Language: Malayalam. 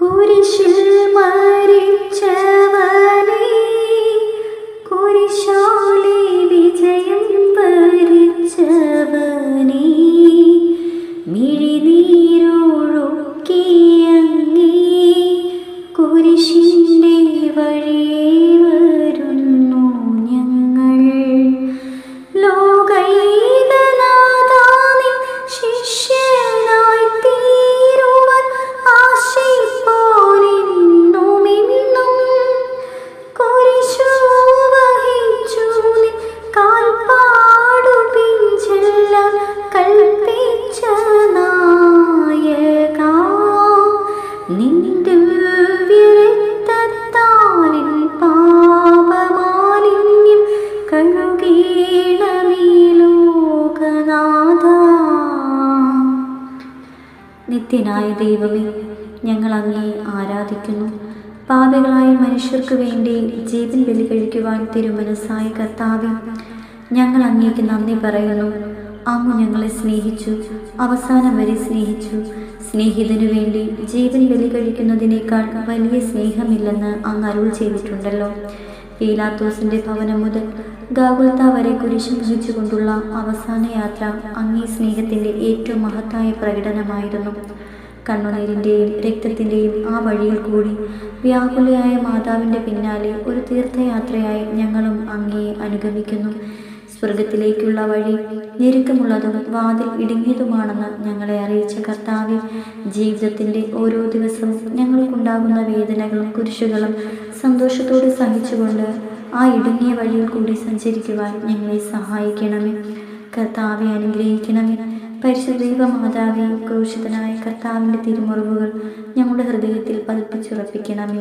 കുരിശിൽ മരിച്ചവനേ, കുരിശാലെ വിജയം വരിച്ചവനേ, മിഴിനീരൊഴുക്കിയങ്ങേ കുരിശിൻ്റെ വഴിയേ വരുന്നു ഞങ്ങൾ. ലോകൈകനാഥാനിൻ ശിഷ്യനായി തീരുവാൻ ആശിപ്പോരെന്നുമെന്നും കുരിശു വഹിച്ചു നിൻ കാൽപ്പാടു പിൻചെല്ലാൻ കൽപ്പിച്ച നായകാ, നിൻ ദിവ്യരക്തത്താൽ എൻ പാപമാലിന്യം കഴുകേണമേ ലോകനാഥാ. നിത്യനായ ദൈവമേ, ഞങ്ങൾ അങ്ങയെ ആരാധിക്കുന്നു. പാപികളായ മനുഷ്യർക്ക് വേണ്ടി ജീവൻ ബലി കഴിക്കുവാൻ തിരുമനസ്സായ കർത്താവേ, ഞങ്ങൾ അങ്ങേക്ക് നന്ദി പറയുന്നു. അങ്ങ് ഞങ്ങളെ സ്നേഹിച്ചു, അവസാനം വരെ സ്നേഹിച്ചു. സ്നേഹിതനു വേണ്ടി ജീവൻ ബലി കഴിക്കുന്നതിനേക്കാൾ വലിയ സ്നേഹമില്ലെന്ന് അങ്ങ് അരുൾ ചെയ്തിട്ടുണ്ടല്ലോ. പീലാത്തോസിൻ്റെ ഭവനം മുതൽ ഗാഗുൽത്ത വരെ കുരിശും വഹിച്ചുകൊണ്ടുള്ള അവസാന യാത്ര അങ്ങേ സ്നേഹത്തിൻ്റെ ഏറ്റവും മഹത്തായ പ്രകടനമായിരുന്നു. കണ്ണുനീരിൻ്റെയും രക്തത്തിൻ്റെയും ആ വഴിയിൽ കൂടി വ്യാകുലയായ മാതാവിൻ്റെ പിന്നാലെ ഒരു തീർത്ഥയാത്രയായി ഞങ്ങളും അങ്ങയെ അനുഗമിക്കുന്നു. സ്വർഗത്തിലേക്കുള്ള വഴി ഞെരുക്കമുള്ളതും വാതിൽ ഇടുങ്ങിയതുമാണെന്ന് ഞങ്ങളെ അറിയിച്ച കർത്താവേ, ജീവിതത്തിൻ്റെ ഓരോ ദിവസവും ഞങ്ങൾക്കുണ്ടാകുന്ന വേദനകളും കുരിശുകളും സന്തോഷത്തോടെ സഹിച്ചുകൊണ്ട് ആ ഇടുങ്ങിയ വഴിയിൽ കൂടി സഞ്ചരിക്കുവാൻ ഞങ്ങളെ സഹായിക്കണമേ. കർത്താവെ അനുഗ്രഹിക്കണമേ. പരിശുദ്ധ ദൈവമാതാവേ, ക്രൂശിതനായ കർത്താവിൻ്റെ തിരുമുറിവുകൾ ഞങ്ങളുടെ ഹൃദയത്തിൽ പതിപ്പിച്ചുറപ്പിക്കണമേ.